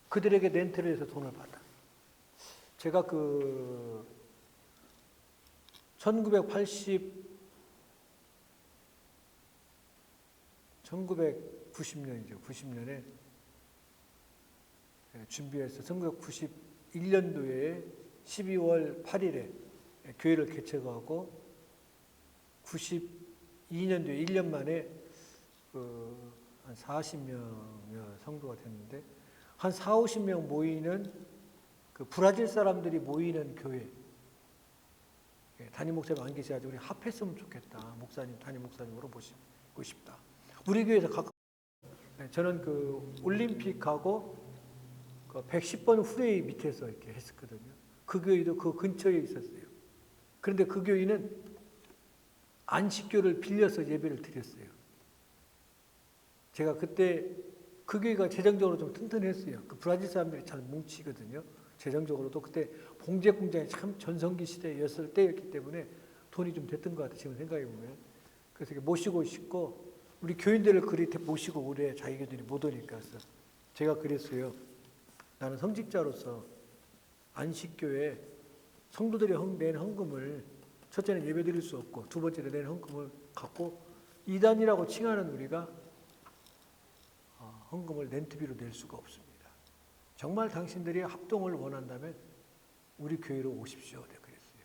그들에게 렌트를 해서 돈을 받아. 제가 1990년이죠. 90년에 준비해서 1991년도에 12월 8일에 교회를 개척하고 92년도에 1년 만에 한 40명여 성도가 됐는데 한 4, 50명 모이는 그 브라질 사람들이 모이는 교회 담임 목사님 안 계셔가지고 우리 합했으면 좋겠다. 목사님, 담임 목사님으로 모시고 싶다. 우리 교회에서 저는 그 올림픽하고 그 110번 후레이 밑에서 이렇게 했었거든요. 그 교회도 그 근처에 있었어요. 그런데 그 교회는 안식교를 빌려서 예배를 드렸어요. 제가 그때 그 교회가 재정적으로 좀 튼튼했어요. 그 브라질 사람들이 잘 뭉치거든요. 재정적으로도 그때 봉제 공장이 참 전성기 시대였을 때였기 때문에 돈이 좀 됐던 것 같아요. 지금 생각해 보면. 그래서 모시고 싶고 우리 교인들을 그리 모시고 오래 자기들이 못 오니까 제가 그랬어요. 나는 성직자로서 안식교회 성도들이 낸 헌금을 첫째는 예배 드릴 수 없고 두 번째는 낸 헌금을 갖고 이단이라고 칭하는 우리가 헌금을 렌트비로 낼 수가 없습니다. 정말 당신들이 합동을 원한다면 우리 교회로 오십시오. 내가 그랬어요.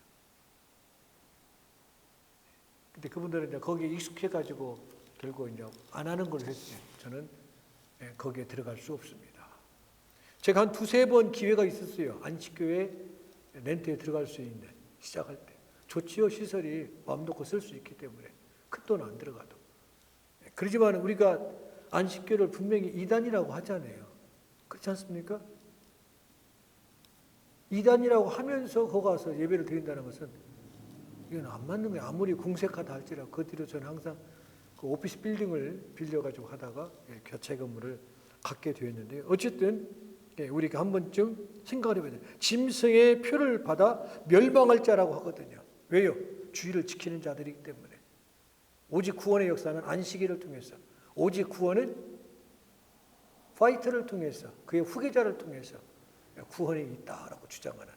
근데 그분들은 이제 거기에 익숙해가지고 결국 이제 안 하는 걸 했어요. 저는 거기에 들어갈 수 없습니다. 제가 한 두세 번 기회가 있었어요. 안식교회 렌트에 들어갈 수 있는 시작할 때. 좋지요. 시설이 마음 놓고 쓸 수 있기 때문에 큰 돈 안 들어가도. 그렇지만 우리가 안식교를 분명히 이단이라고 하잖아요. 그렇지 않습니까? 이단이라고 하면서 거기 가서 예배를 드린다는 것은 이건 안 맞는 거예요. 아무리 궁색하다 할지라도 그 뒤로 저는 항상 그 오피스 빌딩을 빌려가지고 하다가 교체 건물을 갖게 되었는데 어쨌든 우리가 한 번쯤 생각을 해봐야 돼요. 짐승의 표를 받아 멸망할 자라고 하거든요. 왜요? 주의를 지키는 자들이기 때문에. 오직 구원의 역사는 안식일을 통해서 오직 구원은 파이트를 통해서 그의 후계자를 통해서 구원이 있다라고 주장하는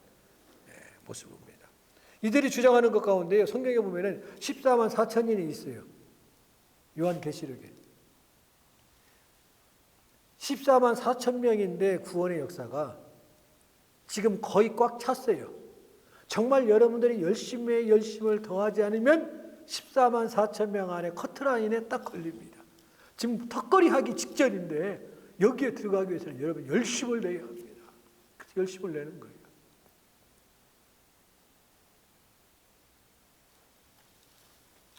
모습입니다. 이들이 주장하는 것 가운데 성경에 보면은 14만 4천인이 있어요. 요한계시록에 14만 4천 명인데 구원의 역사가 지금 거의 꽉 찼어요. 정말 여러분들이 열심에 열심을 더하지 않으면 14만 4천 명 안에 커트라인에 딱 걸립니다. 지금 턱걸이 하기 직전인데 여기에 들어가기 위해서는 여러분 열심을 내야 합니다. 그래서 열심을 내는 거예요.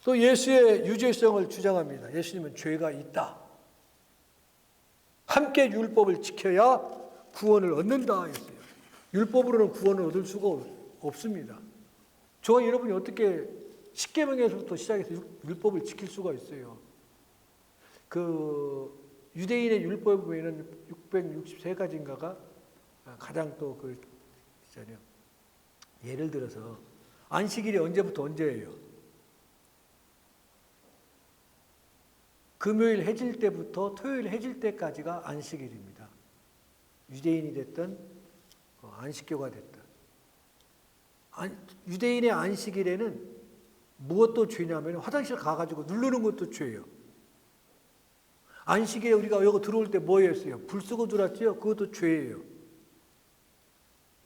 또 예수의 유죄성을 주장합니다. 예수님은 죄가 있다. 함께 율법을 지켜야 구원을 얻는다 했어요. 율법으로는 구원을 얻을 수가 없습니다. 저와 여러분이 어떻게 십계명에서부터 시작해서 율법을 지킬 수가 있어요? 그 유대인의 율법에는 663가지인가가 가장 또 그 있잖아요. 예를 들어서 안식일이 언제부터 언제예요? 금요일 해질 때부터 토요일 해질 때까지가 안식일입니다. 유대인이 됐든 안식교가 됐든. 유대인의 안식일에는 무엇도 죄냐면 화장실 가가지고 누르는 것도 죄예요. 안식일에 우리가 여기 들어올 때 뭐 했어요? 불 쓰고 들어왔죠? 그것도 죄예요.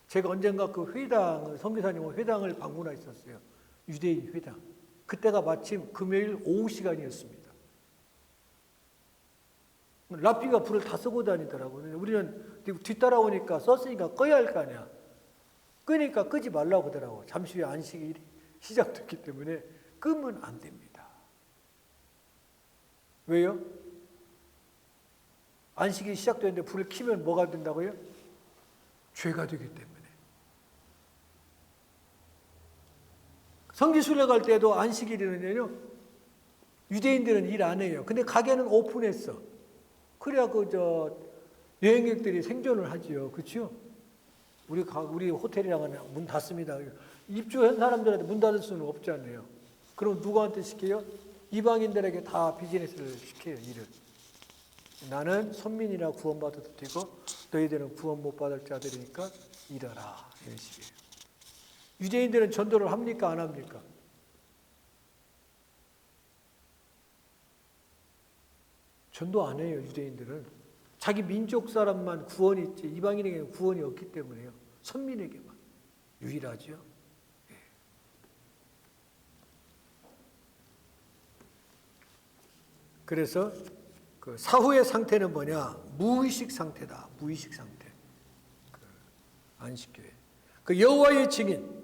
제가 언젠가 그 회당을, 선교사님 회당을 방문했었어요. 유대인 회당. 그때가 마침 금요일 오후 시간이었습니다. 라피가 불을 다 쓰고 다니더라고요. 우리는 뒤따라오니까 썼으니까 꺼야 할 거 아니야. 끄니까 끄지 말라고 하더라고요. 잠시 후에 안식일이 시작됐기 때문에 끄면 안 됩니다. 왜요? 안식일이 시작되는데 불을 켜면 뭐가 된다고요? 죄가 되기 때문에. 성지순례 갈 때도 안식일이는요, 유대인들은 일 안 해요. 근데 가게는 오픈했어. 그래야 여행객들이 생존을 하지요. 그렇죠? 우리 호텔이랑은 문 닫습니다. 입주한 사람들한테 문 닫을 수는 없잖아요. 그럼 누구한테 시켜요? 이방인들에게 다 비즈니스를 시켜요, 일을. 나는 선민이라 구원받아도 되고 너희들은 구원 못 받을 자들이니까 일하라. 이런 식이에요. 유대인들은 전도를 합니까? 안 합니까? 전도 안 해요, 유대인들은. 자기 민족 사람만 구원이 있지 이방인에게는 구원이 없기 때문에요. 선민에게만 유일하죠. 예. 그래서 그 사후의 상태는 뭐냐? 무의식 상태다. 무의식 상태. 안식교회. 그 여호와의 증인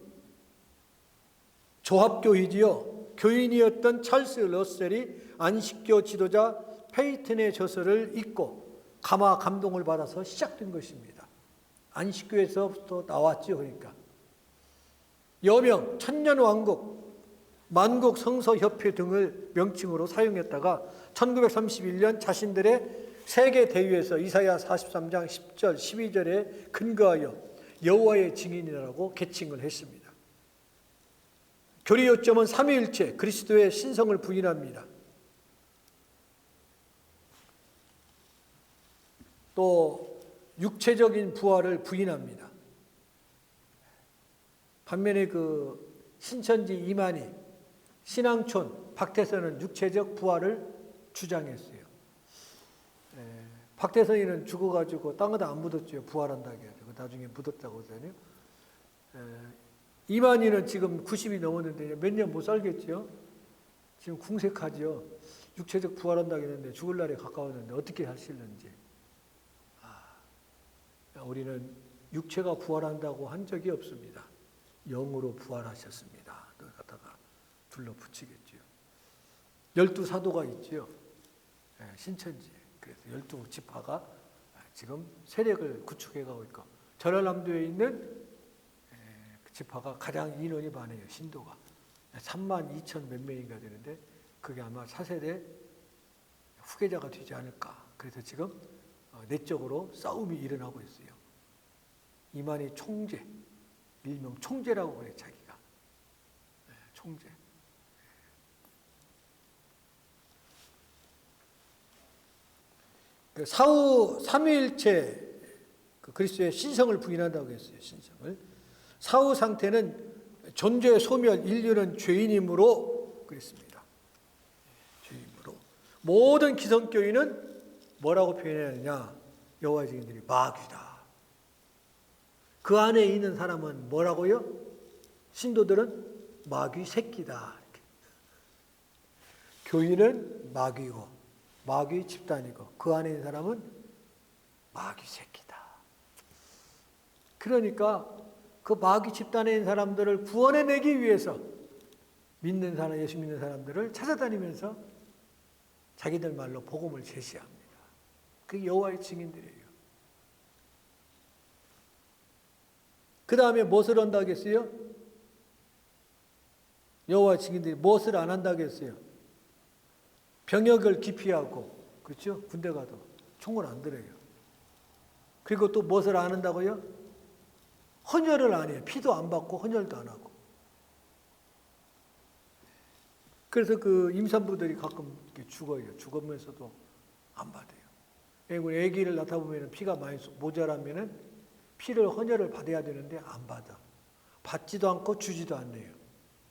조합교회지요. 교인이었던 찰스 러셀이 안식교 지도자 페이튼의 저서를 읽고 감화 감동을 받아서 시작된 것입니다. 안식교에서부터 나왔죠. 그러니까 여명, 천년왕국, 만국 성서협회 등을 명칭으로 사용했다가 1931년 자신들의 세계 대회에서 이사야 43장 10절, 12절에 근거하여 여호와의 증인이라고 개칭을 했습니다. 교리 요점은 삼위일체 그리스도의 신성을 부인합니다. 또 육체적인 부활을 부인합니다. 반면에 그 신천지 이만희, 신앙촌, 박태선은 육체적 부활을 주장했어요. 박태선이는 죽어가지고 땅에다 안 묻었죠. 부활한다고 해가지고 나중에 묻었다고 하잖아요. 이만희는 지금 90이 넘었는데 몇 년 못 살겠죠. 지금 궁색하죠. 육체적 부활한다고 했는데 죽을 날에 가까웠는데 어떻게 하실는지. 우리는 육체가 부활한다고 한 적이 없습니다. 영으로 부활하셨습니다. 또 갖다가 둘러 붙이겠죠. 12사도가 있죠. 신천지. 그래서 12지파가 지금 세력을 구축해가고 있고 전라남도에 있는 지파가 가장 인원이 많아요. 신도가. 32,000 몇 명인가 되는데 그게 아마 4세대 후계자가 되지 않을까. 그래서 지금 내적으로 싸움이 일어나고 있어요. 이만희 총재, 일명 총재라고 그래 자기가. 총재. 사후 삼위일체 그리스도의 신성을 부인한다고 했어요. 신성을. 사후 상태는 존재 소멸, 인류는 죄인이므로 그랬습니다. 죄인이므로. 모든 기성교인은 뭐라고 표현하느냐? 여호와의 증인들이 마귀다. 그 안에 있는 사람은 뭐라고요? 신도들은 마귀 새끼다. 이렇게. 교인은 마귀고 마귀 집단이고 그 안에 있는 사람은 마귀 새끼다. 그러니까 그 마귀 집단에 있는 사람들을 구원해내기 위해서 믿는 사람, 예수 믿는 사람들을 찾아다니면서 자기들 말로 복음을 제시합니다. 그게 여호와의 증인들이에요. 그 다음에 무엇을 한다고 했어요? 여호와의 증인들이 무엇을 안 한다고 했어요? 병역을 기피하고, 그렇죠? 군대 가도 총을 안 들어요. 그리고 또 무엇을 안 한다고요? 헌혈을 안 해요. 피도 안 받고 헌혈도 안 하고. 그래서 그 임산부들이 가끔 이렇게 죽어요. 죽으면서도 안 받아요. 아기를 낳다 보면 피가 많이 모자라면은 피를 헌혈을 받아야 되는데 안 받아. 받지도 않고 주지도 않네요.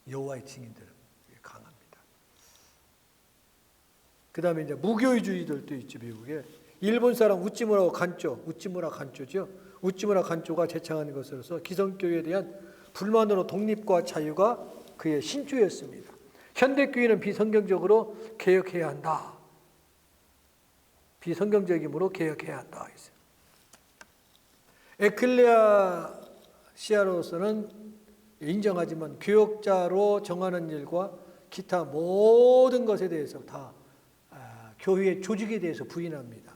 여호와의 증인들은 강합니다. 그 다음에 이제 무교의주의들도 있죠, 미국에. 일본 사람 우찌무라 간조죠. 우찌무라 간조가 제창한 것으로서 기성교회에 대한 불만으로 독립과 자유가 그의 신조였습니다. 현대교회는 비성경적으로 개혁해야 한다. 비성경적이므로 개혁해야 한다. 에클레시아로서는 인정하지만 교역자로 정하는 일과 기타 모든 것에 대해서 다 교회의 조직에 대해서 부인합니다.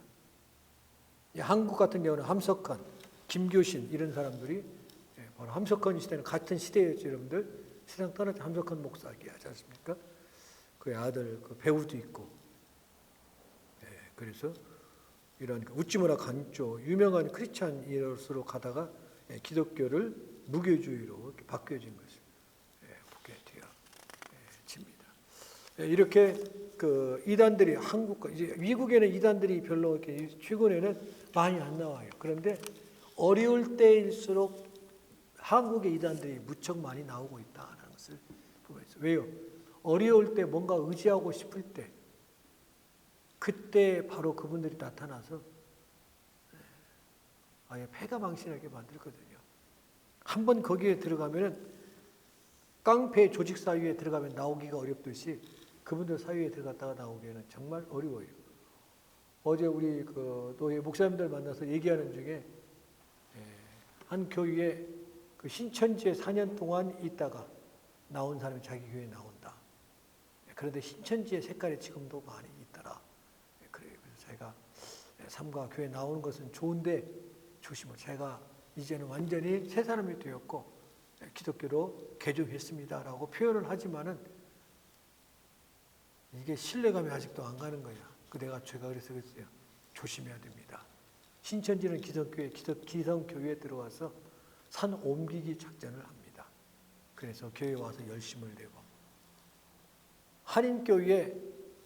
한국 같은 경우는 함석헌, 김교신 이런 사람들이 바로 함석헌 시대는 같은 시대였죠, 여러분들. 세상 떠나지 함석헌 목사 얘기하지 않습니까? 그의 아들 그 배우도 있고. 그래서 이런 우찌무라 간조 유명한 크리스찬으로 가다가 기독교를 무교주의로 이렇게 바뀌어진 것을 보게 되어집니다. 이렇게 그 이단들이 한국과 이제 미국에는 이단들이 별로 이렇게 최근에는 많이 안 나와요. 그런데 어려울 때일수록 한국의 이단들이 무척 많이 나오고 있다는 것을 보고 있어요. 왜요? 어려울 때 뭔가 의지하고 싶을 때 그때 바로 그분들이 나타나서 아예 패가망신하게 만들거든요. 한번 거기에 들어가면은 깡패 조직 사유에 들어가면 나오기가 어렵듯이 그분들 사유에 들어갔다가 나오기에는 정말 어려워요. 어제 우리 그 노예 목사님들 만나서 얘기하는 중에 한 교회에 그 신천지에 4년 동안 있다가 나온 사람이 자기 교회에 나온다. 그런데 신천지의 색깔이 지금도 많이 있더라. 그래서 제가 삼가 교회 나오는 것은 좋은데 조심을. 제가 이제는 완전히 새 사람이 되었고 기독교로 개종했습니다라고 표현을 하지만은 이게 신뢰감이 아직도 안 가는 거야. 제가 그래서 그랬어요. 조심해야 됩니다. 신천지는 기성교회에 들어와서 산 옮기기 작전을 합니다. 그래서 교회에 와서 열심을 내고 한인교회에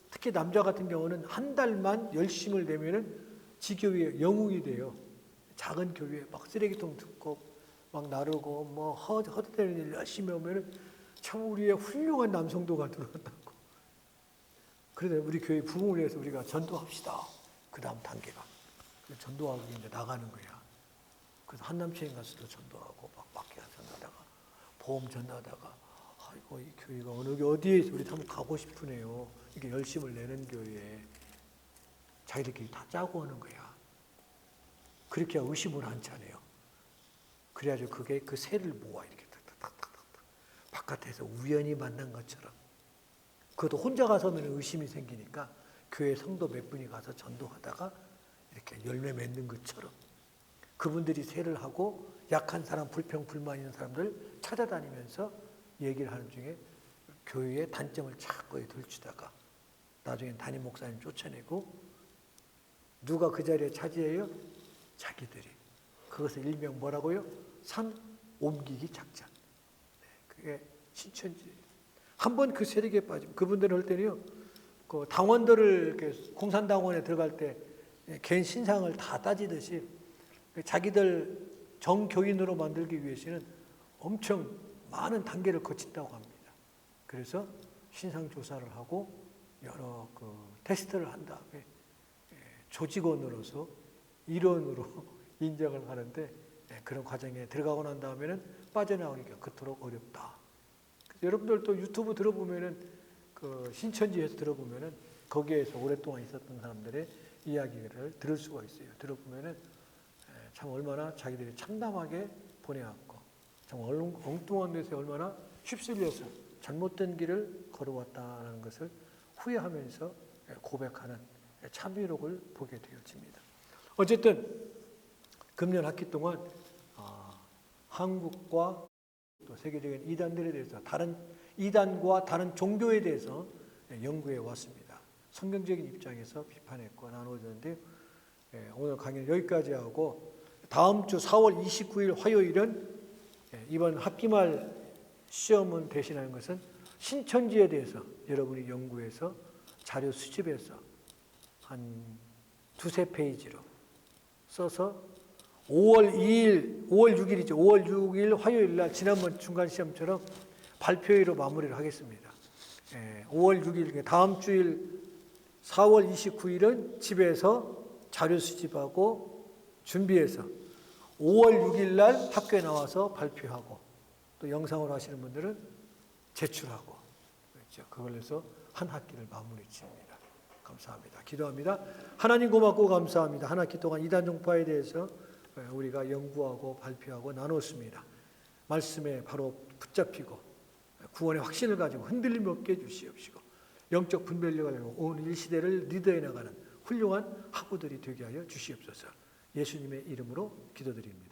특히 남자 같은 경우는 한 달만 열심을 내면은 지교회에 영웅이 돼요. 작은 교회에 막 쓰레기통 듣고 막 나르고 뭐 허드되는 일 열심히 하면은 참 우리의 훌륭한 남성도가 들어간다고. 그래서 우리 교회 부흥을 위해서 우리가 전도합시다. 그 다음 단계가 전도하고 이제 나가는 거야. 그래서 한남체인 가서도 전도하고 막 밖에 전도하다가 보험 전도하다가 아이고 이 교회가 어디에 우리 한번 가고 싶으네요. 이게 열심을 내는 교회에 자기들끼리 다 짜고 하는 거야. 그렇게 의심을 안 차네요. 그래가지고 그게 그 새를 모아 이렇게 탁탁탁탁 바깥에서 우연히 만난 것처럼. 그것도 혼자 가서면 의심이 생기니까 교회 성도 몇 분이 가서 전도하다가 이렇게 열매 맺는 것처럼 그분들이 세를 하고 약한 사람, 불평, 불만 있는 사람들 찾아다니면서 얘기를 하는 중에 교회의 단점을 자꾸 들추다가 나중엔 담임 목사님 쫓아내고 누가 그 자리에 차지해요? 자기들이. 그것을 일명 뭐라고요? 산 옮기기 작전. 그게 신천지. 한번 그 세력에 빠지면 그분들은 할 때는요, 그 당원들을 이렇게 공산당원에 들어갈 때 개인 신상을 다 따지듯이 자기들 정교인으로 만들기 위해서는 엄청 많은 단계를 거친다고 합니다. 그래서 신상 조사를 하고 여러 그 테스트를 한 다음에 조직원으로서 일원으로 인정을 하는데 그런 과정에 들어가고 난 다음에는 빠져나오기가 그토록 어렵다. 여러분들도 유튜브 들어보면은 그 신천지에서 들어보면은 거기에서 오랫동안 있었던 사람들의 이야기를 들을 수가 있어요. 들어보면은 참 얼마나 자기들이 참담하게 보내왔고 참 엉뚱한 데서 얼마나 휩쓸려서 잘못된 길을 걸어왔다는 것을 후회하면서 고백하는 참회록을 보게 되어집니다. 어쨌든 금년 학기 동안 한국과 또 세계적인 이단들에 대해서 다른 이단과 다른 종교에 대해서 연구해 왔습니다. 성경적인 입장에서 비판했고 나누어졌는데 오늘 강의는 여기까지 하고 다음 주 4월 29일 화요일은 이번 학기말 시험은 대신하는 것은 신천지에 대해서 여러분이 연구해서 자료 수집해서 한 두세 페이지로 써서 5월 6일이죠. 5월 6일 화요일 날 지난번 중간 시험처럼 발표회로 마무리를 하겠습니다. 5월 6일 다음 주일 4월 29일은 집에서 자료 수집하고 준비해서 5월 6일 날 학교에 나와서 발표하고 또 영상으로 하시는 분들은 제출하고 그렇죠. 그걸 해서 한 학기를 마무리 지습니다. 감사합니다. 기도합니다. 하나님 고맙고 감사합니다. 한 학기 동안 이단 종파에 대해서 우리가 연구하고 발표하고 나눴습니다. 말씀에 바로 붙잡히고 구원의 확신을 가지고 흔들림 없게 해주시옵시고 영적 분별력을 가지고 오늘 이 시대를 리더해 나가는 훌륭한 학우들이 되게 하여 주시옵소서. 예수님의 이름으로 기도드립니다.